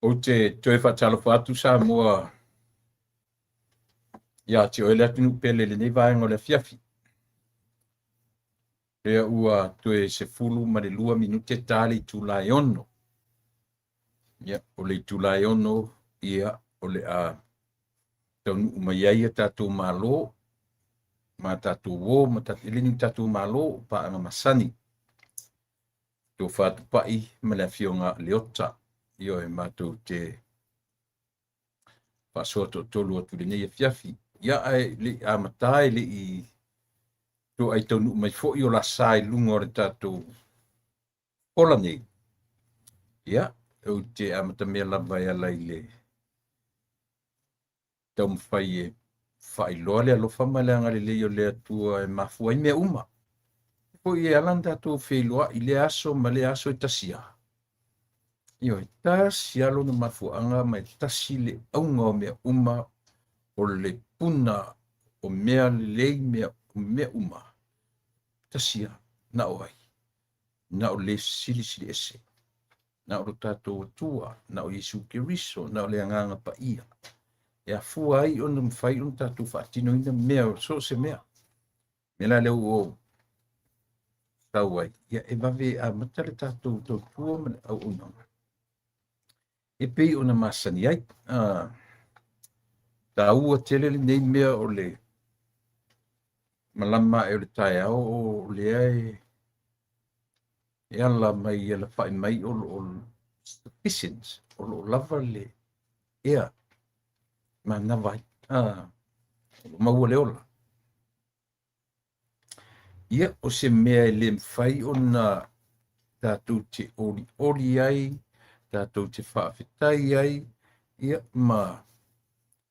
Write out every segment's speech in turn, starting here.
O te whaatalofa atu sa mua ia te oele atu nu pele le nei vaenga o le fiafi. Rea ua toe se fulu ma le 2 minute tali tulai ono. Ia, o le tulai ono ia o le a taunu umaiaia tātou malo, ma tātou wō, ma tātou ilini tātou malo, pa anga masani. Tō whātu pai ma le fionga leota, io e mātou te whasoto tolu atu le nei e fiafi. Ia ai le a matai le I tō ai taunu mai fo I o la sai lunga o le tātou pola nei. Ia, o te a matamea lava ia lai le tau mwhai e whai loa le alofa mai le angare le o le atua e mafua I mea uma. Po I alan tātou wheloa I le aso ma le aso e tasia. Io e tasi alo na mafuanga mai tasi le aunga o mea uma o le puna o mea lei mea uma. Tasia na o ai. Na o le sili ese. Na o tātou atua. Na o Yesu Keriso. Na o le anganga pa ia. E a fua ai o na mwhai o tātou whaatino ina mea so se mea. Mela leo o tau ai. Ia e mawe a matale tātou tau tua mele au unanga. E pei o na masani ai. Ta ua tele le nei mea o le malama e o le tae au o le ai e ala mai e la whae mai o sufficiency o lo lava le ea ma na vai maua le ola ia o se mea e le mwhai o na tātou te oli ai tātou te whaafetai ai ia ma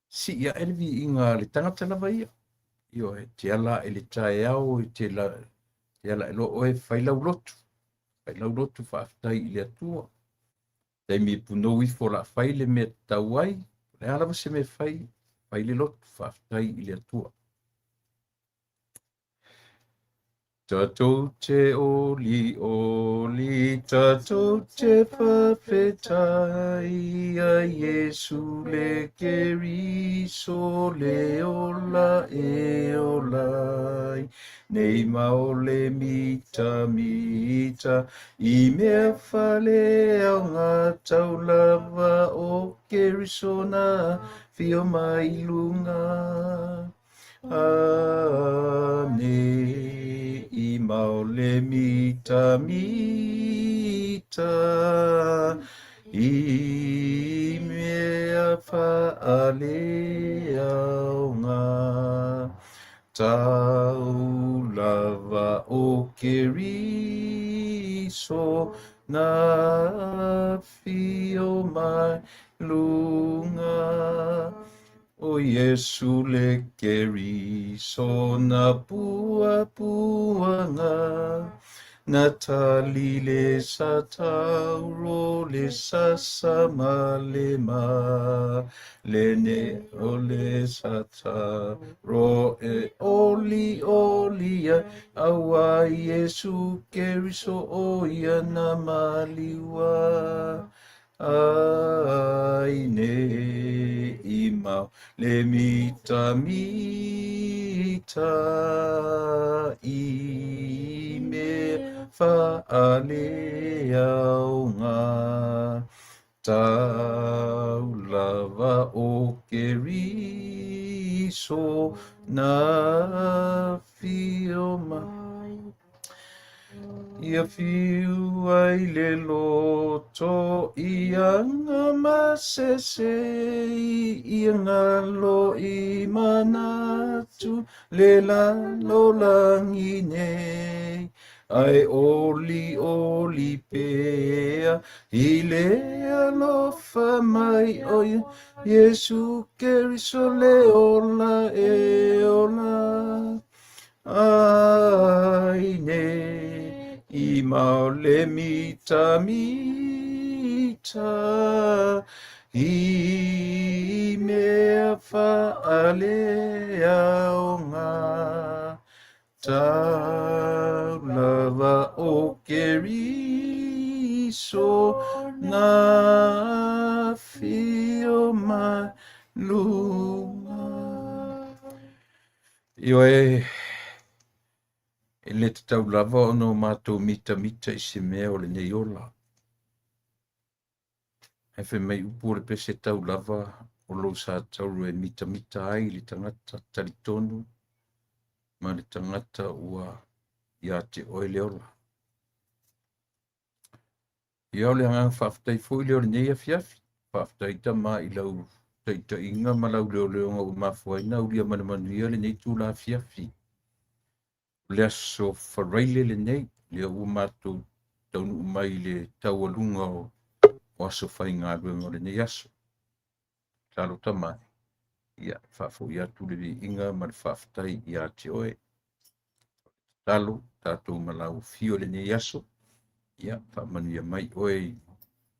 si ia elvi I ngā le tangata lava ia io e te ala e le tae au e te ala e lo o e whailau lotu whaafetai I le atua tai mi punou I fo la whai le mea tau ai le ala se me whai le lotu whaafetai I le atua Tatou te oli, tatou te whawhetai a Yesu le Keriso le ola e olai. Nei mao le mita, I mea whale au ngā tau lava o Keriso na fio mai lunga. I mau le mita, I mea whaale au ngā tau lava o Keriso na fio mai lunga. O Yesu le Keriso na puanga na tali le satauro le sasama le ma le ne o le satauro e oli awa Yesu Keriso o ia na maliwa aine imau le mita, I me whaale au ngā tau lava o Keriso na fio mai. Ia fiu ai le loto I anga masese I ngalo I manatu le lalo langi nei ai oli pea I le alofa mai o Yesu Keriso le ola e ola ai nei I mau le mita, I whaalea o ngā tau lava o Keriso na whio mai lunga. Io e le te tau lava o no mātou mita I se mea o le nei ola. E whi mei upu le pese tau lava o lo sa tau e mita ai le tangata talitonu ma le tangata ua ia te oe le ola. Ia le hanga whaftai fui leo le nei a fiafi. Whaftai ta ma I lau ta inga ma lau leo ngau mafuaina ulia manuia le nei tū la fiafi. Le aso wharaile le nei, le ua mātou taunu mai le tau alunga o aso whai ngā ruenga le nei aso. Talo ta mai. Ia, whafo ia tūle vi inga ma le whaftai ia te oe. Talo, tātou malau fio le nei aso. Ia, whamanuia mai oe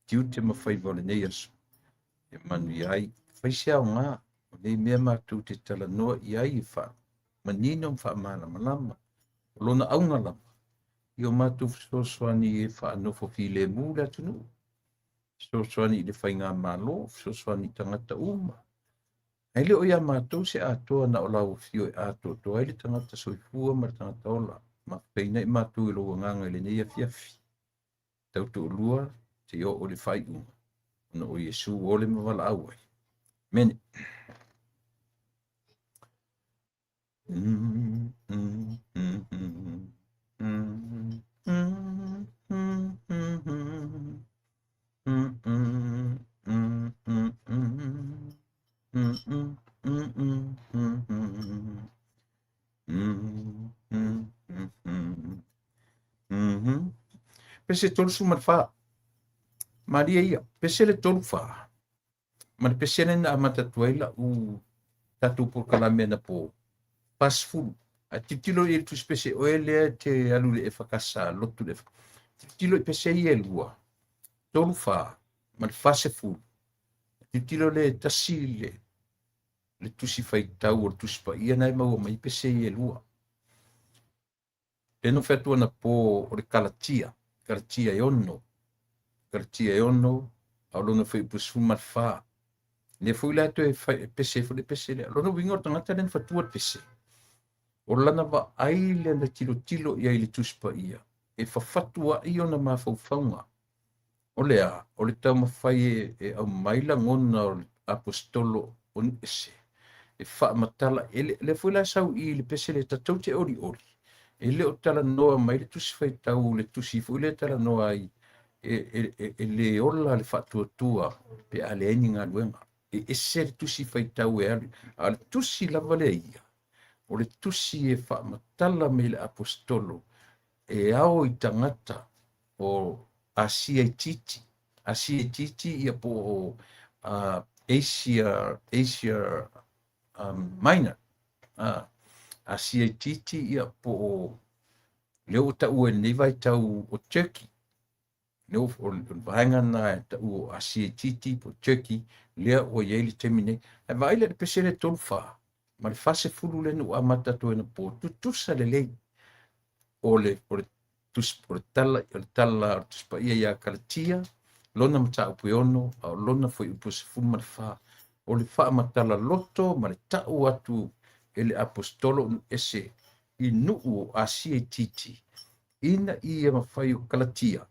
tiu te mawhai wa le nei aso. E manuia ai, whaisea o ngā, o nei mea mātou te tala noa I ai I wha. Manino mwha mana malama. Lona aunga lama. Io mātou fsoswani e wha anofo file mūra tunu. Fsoswani le whainga malo, fsoswani tangata uma. Ai leo ia mātou se atoa na o lau fio e ato to ai le tangata soifua ma tangata ola. Ma peina I mātou I loa nganga le neia fiafi. Tau to lua te o le whai unga. No o Yesu o le mawala awai. Mene. Pese tolu sumarfa. Maria ia, pese le tolu fa. Ma pese na matatuela u tatu por kalame na po pasful. A titilo I tu spese oele te alule e fakasa lotu le. Titilo I pese I elua. Tolu fa, ma fase fu. Titilo le tasile. Le tusi fai tau o tusi pa ia nai mau mai pese I elua. E no fetua na po o le kalatia. Kalatia I ono. Kalatia I ono. Aulona fai pusu marfa. Ne fui la to e pese fu le pese le. Lono wingo tangata nen fatua pese. O lana wa aile na tilo I aile tuspa ia. E fafatua I ona mafaufaunga. O lea, o le tau mawhai e au maila ngona o apostolo on ese. E wha matala, le fui la sau I le pese le tatau te ori. E le o tala noa mai le tusi fai tau le tusi fui le tala noa ai. E le ola le whatuatua pe ale eni ngā luenga. E se le tusi fai tau e ali. A le tusi lava le ia. O le tusi e wha matala me le apostolo. E ao I tangata o Asia I titi. Asia I titi ia po Asia Minor. Asia I titi ia po leo tau e nei vai tau o Turkey. Leo o vaenga na e tau o Asia I titi po Turkey. Lea o iei temine. E vai le pese le tolu wha. Ma le fase fulu le nu amata to ena po. Tutusa le lei. O le tala o tuspa ia karatia. Lona mata upu ono. Au lona foi upu se fulu ma le wha. O le wha matala loto. Ma le tau atu. Ele apostolo ese. I nuu o Asia I titi. Ina ia mawhai o kalatia.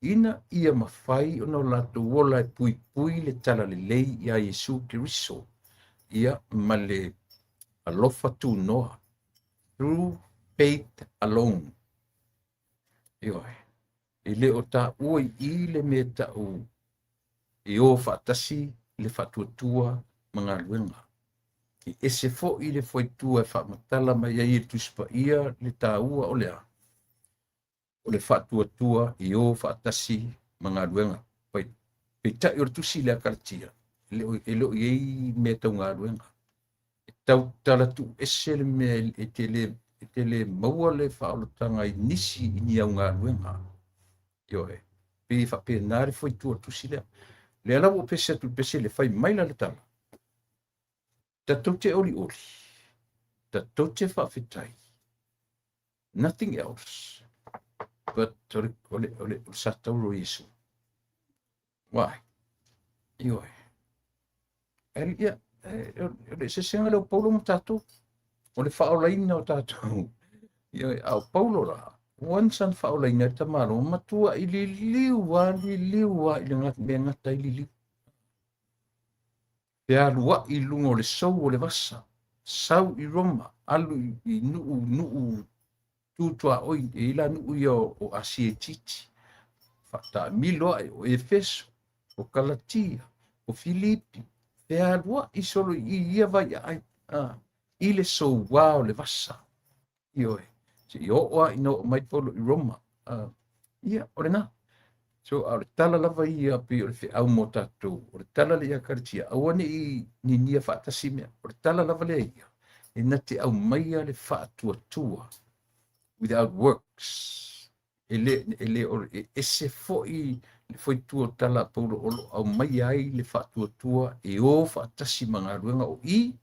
Ina ia mawhai o no lato wola e pui le tala le lei ia Yesu Keriso. Ia ma le alofa tu noa. Through faith alone. Ioi. E le o ta ui I le me ta u. E o whaatasi le whatuatua mga luenga. E ese fo I le whaitua e whamatala mai ai e tuspa ia le ta ua o lea. O le whatuatua I o whaatasi mga luenga. Pai tai o le tusi le akaratia. E leo iei me tau ngā luenga. E tau tala tu ese le me e te le maua le whaolotanga I nisi I ni au ngā luenga. Ioe. Pe whape nare whaitua tusi lea. Le alawo pese tu pese le whai maila le tala. Tatou te oli. Tatou te whawhitai. Nothing else. But ole satau ro Yesu. Why? Ioi. Ia, ole se senga leo Paulo mo tatou. Ole whaolaina o tatou. Ioi, au Paulo la. Wansan whaolaina ta maro. Matua i liwa i le ngata i liu. Pea lua i lunga o le sau o le vasa. Sau i Roma. Alu i nuu tutua oi. E ila nuu i o Asia Titi. Fata miloa o Efeso. O Galatia. O Filipi. Pea lua i solo i ia vai ai. I le sau wā o le vasa. Ioe. Se i oa i no mai polo i Roma. Ia, ore nā. So, au le tala lava i api o le whi au mo tātou. O le tala le ia karatia. Au ane i ni nia whaatasi mea. O le tala lava le ia. E nati au maia le whaatua tua. Without works. Ele o e se foi le foi tua tala paulo olo. Au maia ai le whaatua tua. E o whaatasi mga ruenga o i.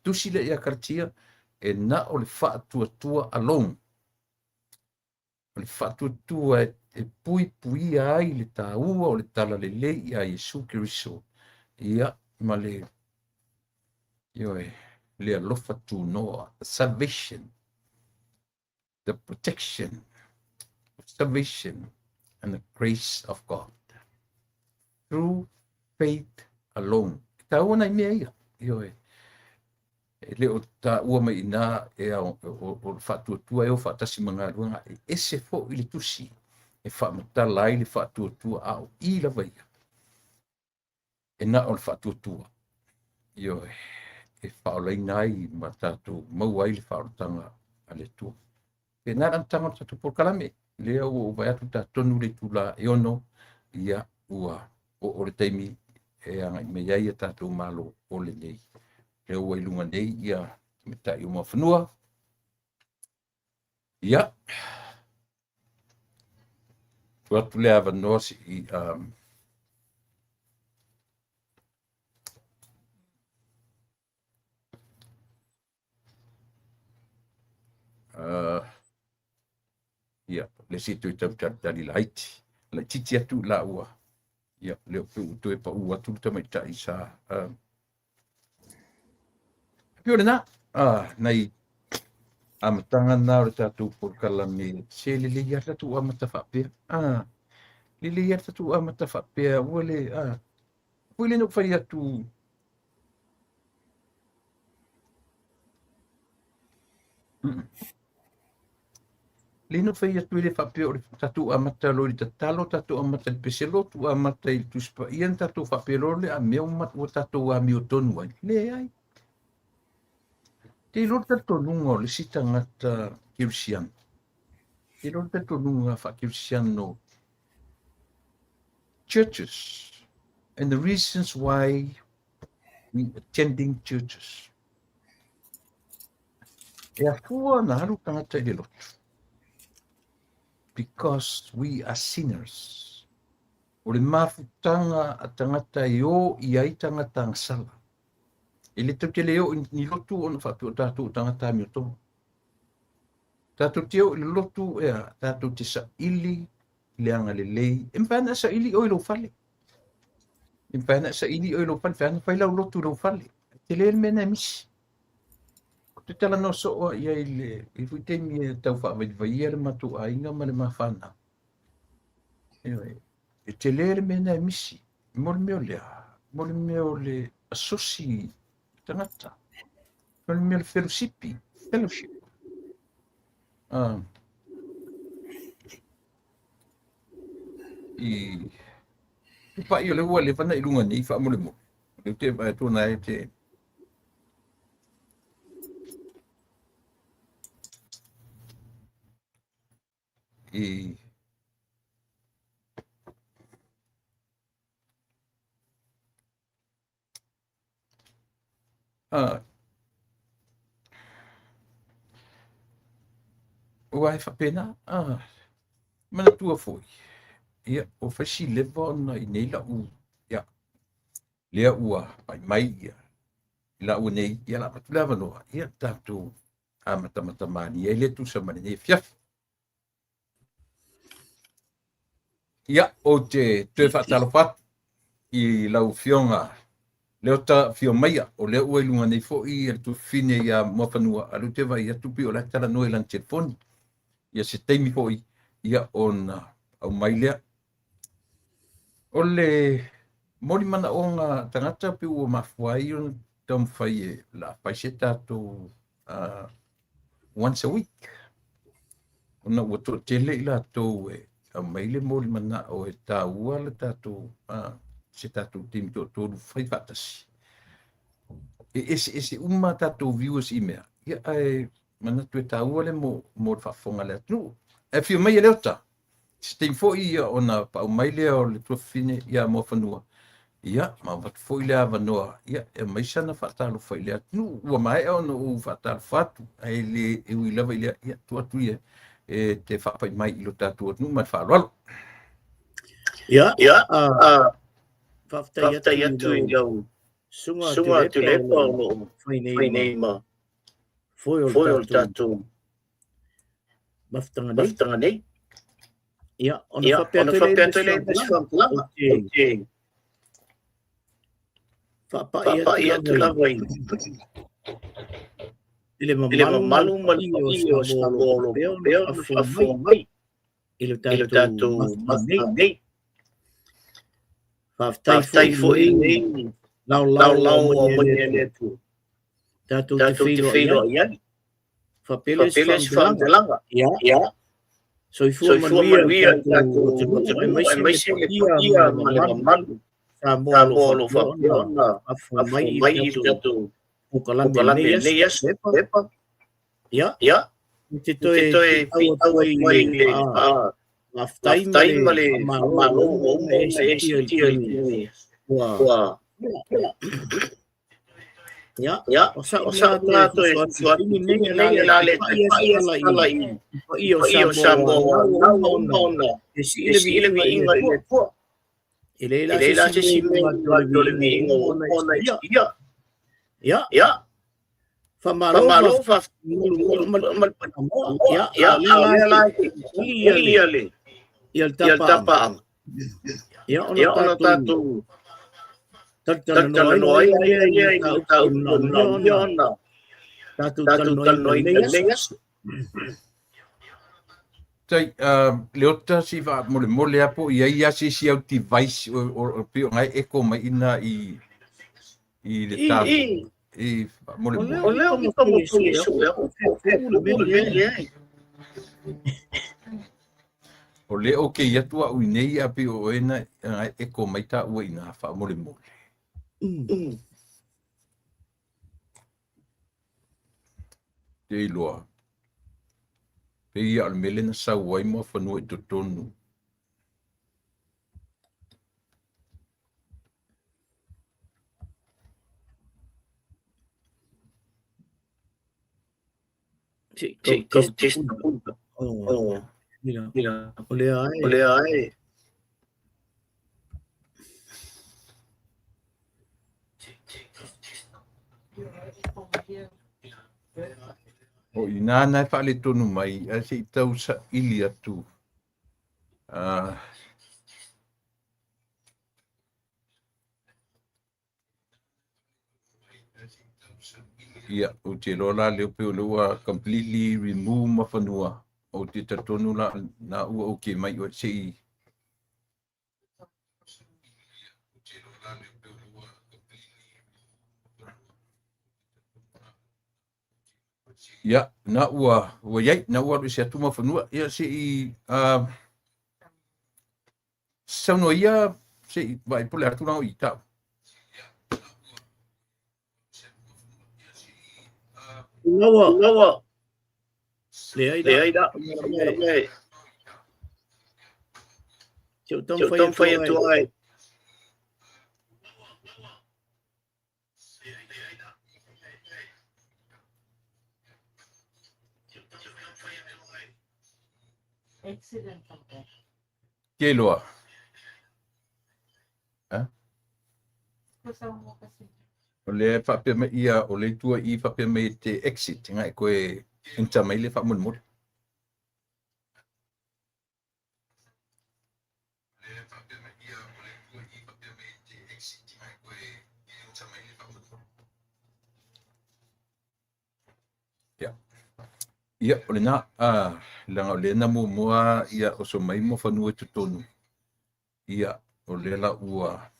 Tusi le ia karatia. E na o le whaatua tua alone. O le whatuatua e pui ai le tāua o le tala le lei a Yesu Kiriso. Ia, ma le, ioe, le alofa tu noa, the salvation, the protection, salvation, and the grace of God. Through faith alone. Tāua nai mea ia, ioe. Le o ta ua mai ina e o whatuatua e o whaatasi mga ruanga e ese fo i le tusi e whaamatala ai le whatuatua au i la vaia e na o le whatuatua io e whaolaina ai ma tātou mau ai le whaorotanga a le tua e nā rantanga tātou porkalame le au o vai atu tātonu le tula e ono ia ua o le taimi e anga i mea ia tātou malo o le nei e ua ilunga nei ia me tai o mawhanua. Ia. Tuatu le awa nosi i ia, le situ i tali la haiti. La titi atu la ua. Ia, leo pe uto e pa ua tu tamaitai sa. Pio le na. Nei amatanga nā o tātou porkala me se le ia tatu amata whapea. Le ia tatu amata whapea. Ule no whai atu. Le no whai atu le whapea o le tatu amata lori ta talo tatu amata le peselo tu amata il tuspa. Ian tatu whapea lori a mea umat o tatu a mio tonu ai. Le ai. Te lor tatu nunga le sita ngata kirsian. Te lor tatu nunga wha kirsian no churches and the reasons why we attending churches. E a fua na haru tangata i le lotu. Because we are sinners. O le mafutanga a tangata i o i ai tangata ngasala. E le tau te leo ni lotu o na whatu o tātou tangata mi o tonga. Tātou te o le lotu e a tātou te sa ili leanga le lei. E mwhana sa ili o ilo fale. E mwhana sa ili o ilo fale. Mwhana whailau lotu ilo fale. Te leo mena misi. Te tala no so o ia i le i fuite mi e tau whaavai ia le matu a inga ma le mawhana. E te lele mena e misi. Mole meo lea. Mole meo le asosi tangata. Mole meo le fellowshipi. Fellowship. I pa i o le ua le whana i lunga ni wha mole mo. Le te tōna e te o ai whapena, mana tua foi. Ia, o whaisi lewa na i nei la u, ia, lea ua, mai mai ia, la unei ia la matulava no ia tatu a mata mani ele tu sa mani e fiaf ia o te fatalo fat i lau fionga leo ta fio maia o leo ua ilunga nei fo i tu fine ia mofanua alu te vai ia tupi o la tala noe lan telefoni ia se teimi fo i ia ona au mailea o le mori mana o ngā tangata pi ua mafuai o tam fai e la paise tato once a week ona ua to tele ila to e a maile mori mana o e taua le tato se tato tim to fai fatasi ese uma tato viewers email ia ai mana tu e taua le mo fafonga le atu e fio mai le ota Sting fo ia ona pa mai le o le tofine ia mo fanua. Ia, ma wat fo ile ava noa. Ia, e mai sana fatalo fo ile atu. Ua mai o no u fatalo fatu. Ai le e ui lava ile ia tu atu ia. E te fapai mai ilo tatu atu ma whalwalo. Ia, whaftai atu i lau. Sunga tu lepa o no whainei ma. Foi o tatu. Maftanga nei. Ia, ona whapea tui le mas whampulanga. Whapai atu lava i. Ile mamalu i o Samoa peo a whomai mai. Ile tatu maftanga nei. Whaftai fo i nei. Lau o mani le tu. Tatu te whiro iani. Whapeles whampulanga. Ia. So if you manuia to mai se ia malu sa molo fa a mai to o kalame nei yes pepa ya te toi a time male malo o se wa ya osa na to suami nei la le ala io sambo na ele vi inga le po ele la se simbe dole vi inga ona ya famalo fa ya la ele il tapa ya ona tatu Tata noi ia tau na tatu noi nengas Tai leota si va mole apo ia si au device o pio ngai eko mai ina i le tau i mole oleo mi como tu isso o le o ke ia tua u nei a pio o ena ngai eko mai ta u ina fa mole Te loa. Pe ia al mele na sa wai mo whanua i totonu. Mira, olea ai. O ina na whale tonu mai, a se i tau sa ili atu. Ia, o te rola leo pe o lewa completely remove ma whanua. O te tatonu na ua o ke mai o se i. Ia, na ua iai, na ua se atu ma whanua. Ia se i, sauno ia, se i, vai pole atu nao i tau. Lawa. Le ai da. Chịu tâm phai tu ai. Ke loa. O le whapema ia o le tua I whapema I te exit, ngai koe inta mai le whamunmuri. Ia, o le nā, langa o le na mua ia o so mai mo whanua tutonu. Ia, o le la ua.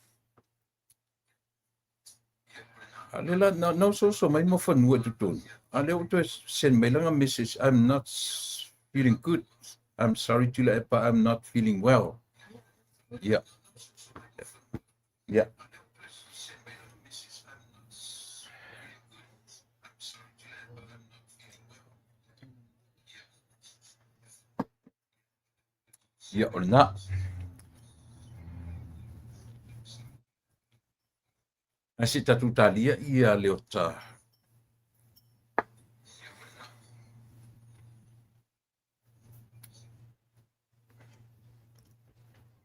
Alela, na so mai mo whanua tutonu. Ale o to send mai langa message, I'm not feeling good. I'm sorry to let, but I'm not feeling well. Ia. Ia. Ia, o le nā. Asi tatu talia ia le o ta.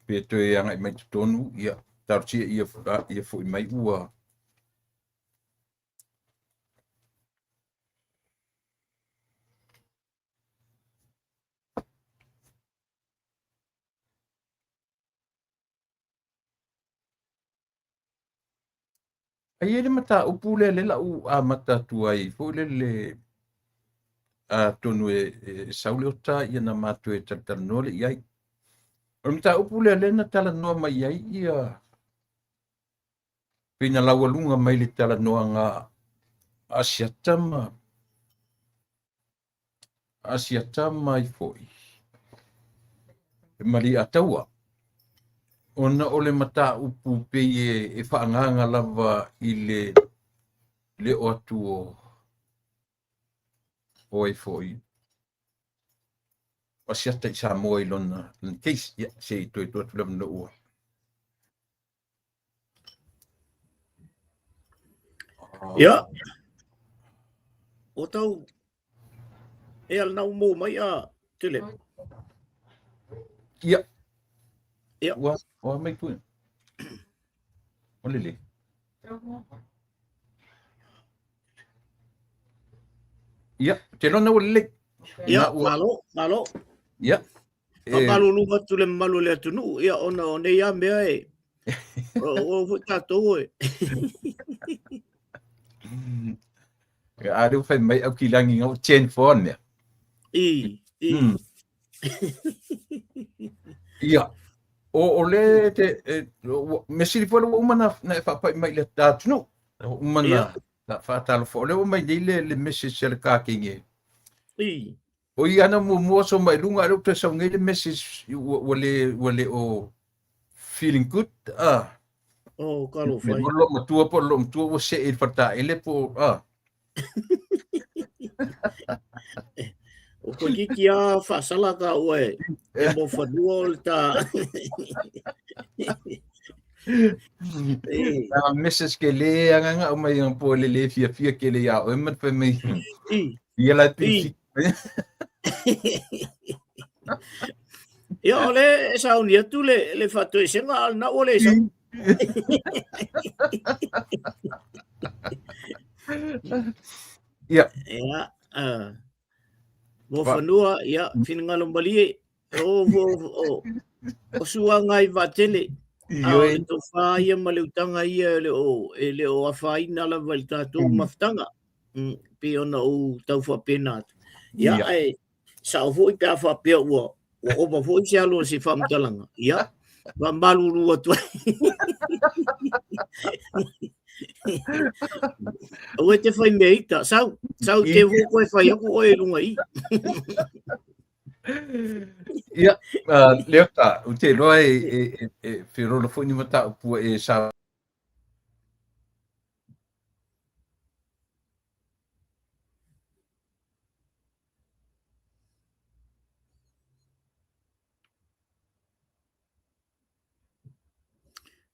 Pe to e anga I mai tutonu, ia. Tartia ia fo I mai ua. Ai ele mata upu le la u a mata tuai. Fo le tonu e saule o ta ia na matu e tatanole iai. O mata upu le na tala noa mai iai ia. Pina laua lunga mai le tala noa nga asiatama I foi. Mari ataua. Ona ole mata upu pe e whaanganga lava I le o atu o e foi. Asiata I sa moa I lona. Case, ia, se I toi tuatu lava no ua. Ia. O tau e al nau mō mai a tele. Ia. Ia. Wa mai pui. O lele. Ia, te lona o lele. Ia, malo. Ia. Pakalu lunga tule malu le atunu. Ia, ona o ne ia mea e. O fu tātou e. Aru fai mai au kilangi ngau chen phone mea. Ia. O le te me siri fo o mana na fa pai mai le tatunu. O mana na fa talo fo le o mai le message le ka kinge. O ia na mo so mai lunga le te so ngele message wale o feeling good. Oh, kalo fai. Lo matua po lo matua o se e fata ele po O ko kiki a whaasala ka ue. E mo whanua o ta. Message ke le anga o mai ang po le fia ke le ya o mat pa mai. Ia la ti. Ia ole e sa unia tu le fatu e senga al na ole sa. Ia. Ia. Mo whanua, ia, whingalo mbali e. O sua ngai vatele. Le to whaia ma le utanga ia le o a whaina la wali tātou maftanga. Pe ona o tau whapena. Ia, ai, sa o fwoi pia whapea ua. O oba fwoi se alo se whamtalanga. Ia, wa maluru atua. O te whai mea ita. Sau te woko e whai ako o e runga I. Ia, leo ta, o te loa e whirolo fwini mata o pua e sa.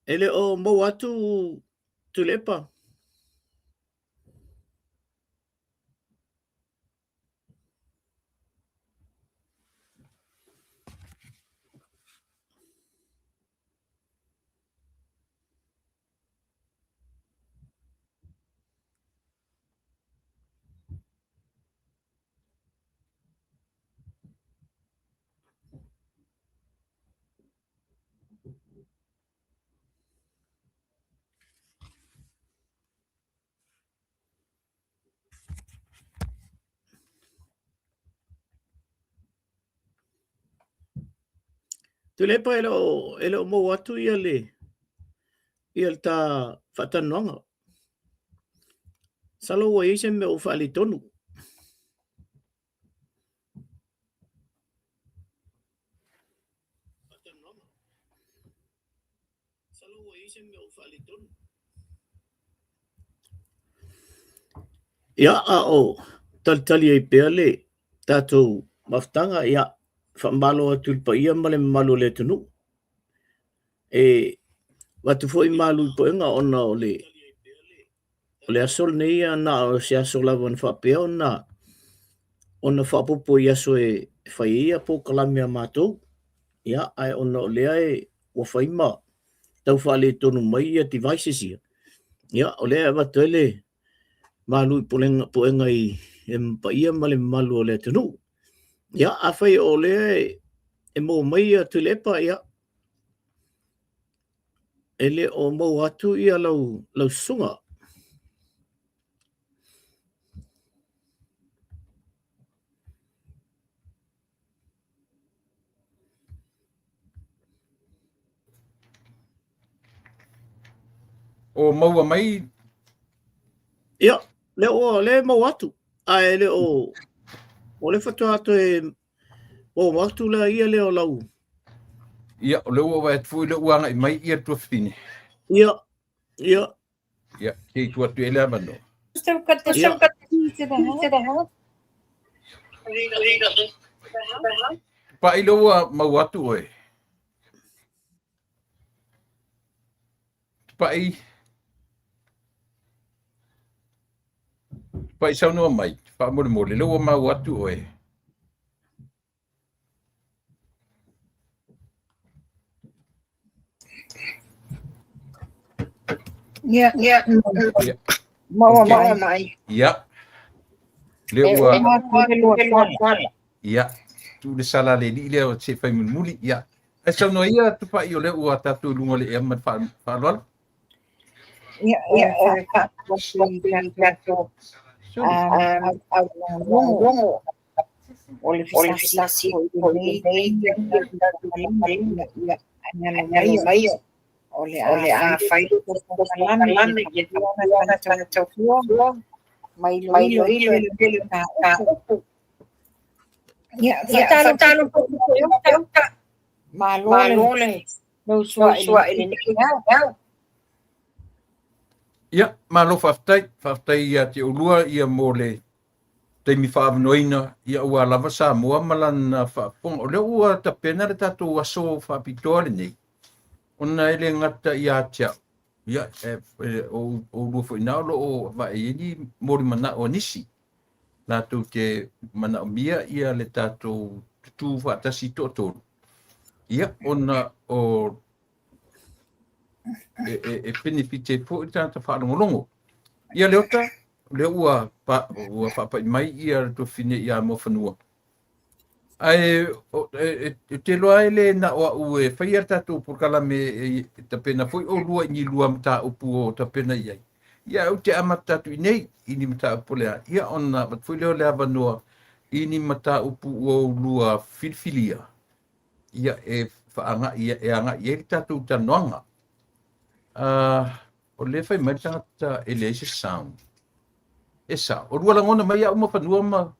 Ele o mau atu tulepa. Tule pa elo mo watu ia le. Ia ta whatanonga. Salo wa ise me o whaali tonu. Salo wa ise me o whaali tonu. Ia a o talitali ai pea le tātou maftanga ia whamalo atu pa ia male malo le tunu. E watu foi malu po inga ona o le asol ne ia na o se asol lawan whapea ona whapopo ia so e whai ia po kalamia mātou. Ia ai ona o lea e wa whaima tau whale tonu mai ia devices ia. Ia o lea watu ele malu po inga i pa ia male malu o le tunu. Ia a whai o lea e mo mai ia tulepa ia. Ele o mo atu ia lau sunga. O maua mai. Ia, le mo atu. A ele o le whatu atu e o matu la ia le o lau. Ia, o leo wa tfui le uanga i mai ia tua whine. Ia. Ia, kei tua tu ele amano. Pa i loa mau atu oe. Pa i saunua mai. Pa mole loa mau atu oe. Ia. Maua mai. Ia. Leo ia. Tu le sala le li leo se fai muli ia. E saunua ia tu pa i o leo a tatu lunga le e amat whaalwala. Ia. Ole fisasi o le a fai lana ye ona tau fua mai lo ia talo malole no sua ia malo faftai ia te ulua ia mole te mi whaavanoina ia ua lava sa mua malan whaapong o leo ua ta pena le tatou aso whaapitoa nei. Ona ele ngata ia tia. Ia o lua fwina o o wa e ni mori mana o nisi. Nātou te mana o mia ia le tatou tutu whaatasi tōtoro. Ia ona o benefite po i tāta whaalongolongo. Ia leota, leo ua whaapai mai ia to whine ia mo whanua. Ai te loa ele na o ue whaia tātou purkala me ta pena foi o lua ni lua mta upu o ta pena iai. Ia au te amat tātou i nei, ini mta upu lea. Ia ona, vat foi leo lea vanua, ini mta upu o lua filfilia. Ia e whaanga, ia e anga, ia e tātou tanoanga. O le whai mai tangata Elijah Sound. E sa, o rua langona mai au ma whanua ma.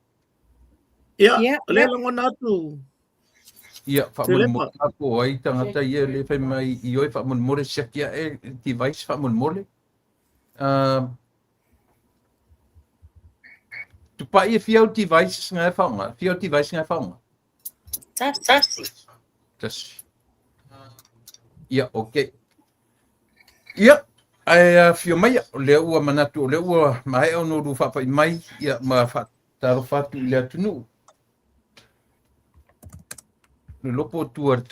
Ia, le langona atu. Ia, whamon mo ako ai tangata ia le whai mai i oi whamon more siakia e device whamon more. Tupa ia fiau devices ngai whaonga, fiau device ngai whaonga. Tasi. Ia, okay. Ia, ai fio mai o le ua manatu o le ua mai o no rufa pai mai ia ma fa taro fatu le atunu. Le lopo tuar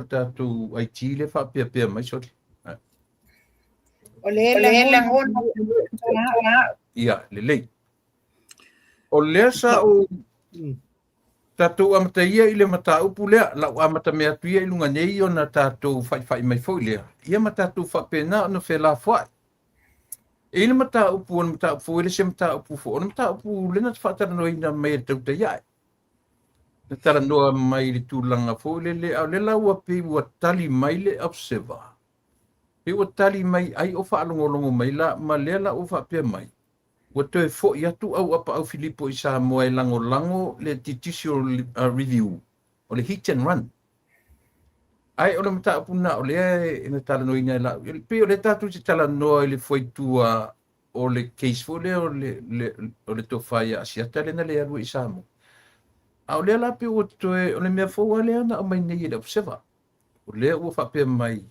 tatu ai chile fa pe mai so. o le langona Ia, le. O le sa o tatu amata ia ile mata upu lea, la amata mea tuia ilunga nei o na tatu fai mai foi lea. Ia mata tu fa pena no fe la foi. E ile mata upu o mata upu ile se mata upu fo, o mata upu le na fa tara no ina mai tau te ia. tala noa mai le tūlanga fo le au le lau pe ua tali mai le observer. Pe ua tali mai ai o whaalongolongo mai la ma lea la o whapea mai. Ua toe fo i atu au apa au Filipo i sa moa e lango le titisio review o le hit and run. Ai o le mata apuna o lea e na tala no ina la. Pe o le tatu si tala noa le foitua o le case fo le o le tofaya asiata le na le alu i sa mo. Au lea la pe o toe o le mea fo a lea na o mai nei le observer. O lea ua whapea mai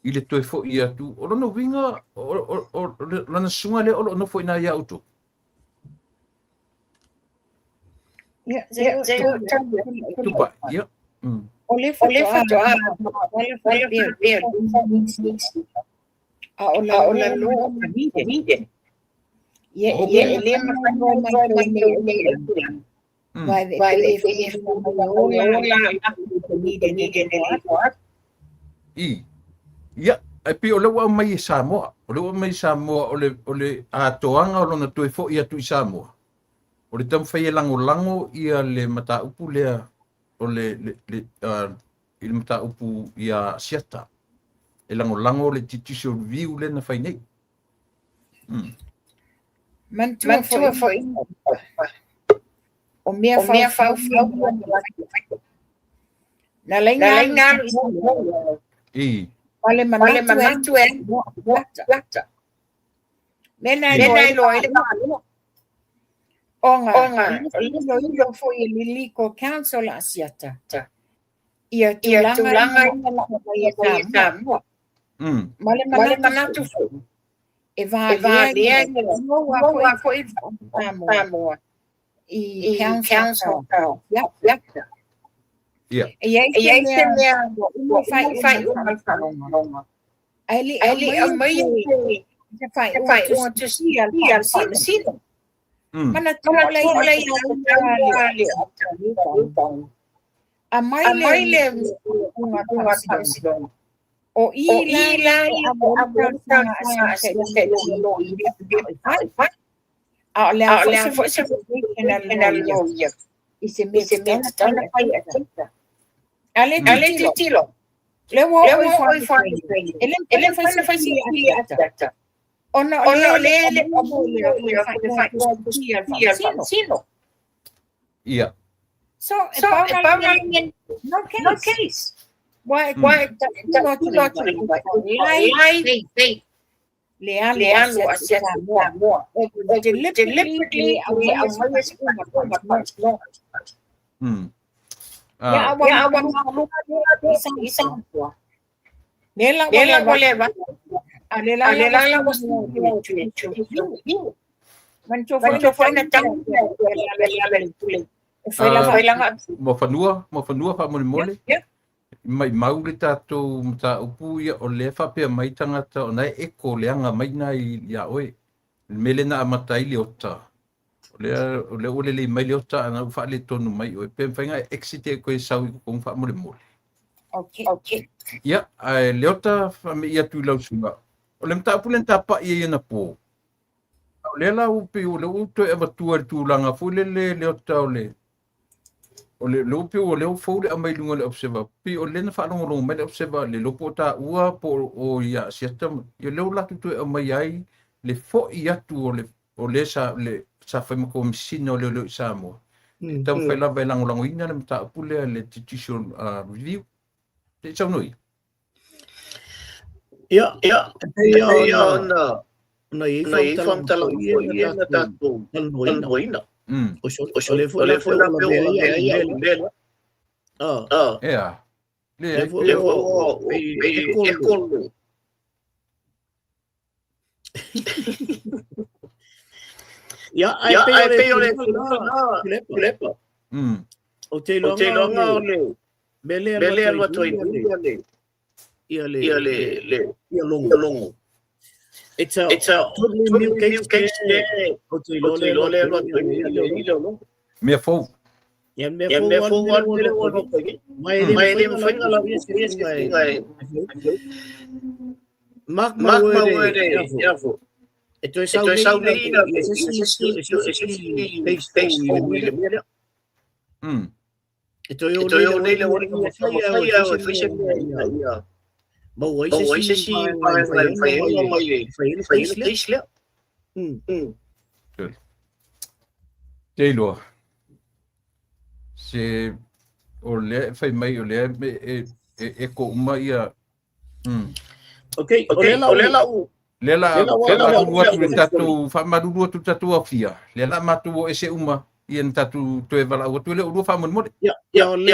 i le toe fo i atu. O lono winga o lana sunga lea o lono fo ina ia auto. Tupa, ia. O le whatoa, wale whapea, o la loa vide. Ia le mawhanoa mai nei. Vai e ia ai pe o le wa mai Samoa o le wa mai Samoa o le atoanga o lona toe fo ia tu i Samoa o le tam fai lango ia le mata upu lea o le il mata upu ia siata e lango le titisio view le na fai nei mantua fo o mea fau na lenga Wale manatu e lata. Mena ilo ele Onga ilo fo i liliko council asiata. Ia tulanga ia Samoa. Male manatu fo. E va lea noa fo i Samoa. I council. Ja. E aí mea fai uma ali amanhã fai uma tusia sino mana tola a maile uma transmissão o ila a la força na loja e se me Ale titilo. Le wo foi. Ele foi siata. Ona le sino. Ia. So no case. Why not Leandro acerta more. Deliberately Mofanua fa mole mai maule tatou mata upu ia o le fa pe mai tangata o nai eko leanga mai nai ia oe melena amatai le ota le le mai le ota ana fa le tonu mai o pe fainga exit ko sau ko fa mole Okay. ia le ota fa me ia tu lau sunga o le mata upu le tapa ia na po le la upi o le uto e vatua tu langa fu le ota o le lope o le fo le amai lunga le observer pi o le na fa longo mai le observer le lopo ta ua po o ia siatam yo le la tu amai ai le fo ia tu o le sa fa mo misino le Samoa tam fa la vai lango ina le mata pule le titisio review te chau noi ia na i fam tala ia na tatu ina o le fo la bela le fo e kolu ia ai pe o le o te longa le bele alwa toi ia longo It's a totally new case. me fo Me fo mai foi la Mark my word yafo. Eto sau nei na E toi o nei le ori ka mawhai au e whaise ia. Mau ai se si whai le teis lea. Te loa. Se o le fai mai o le e ko uma ia. Ok, o le lau. Lela tu tatu fa maduru tu tatu afia. Lela matu e se uma ia tatu to e vala o tu le o fa mon mo. Ya o le.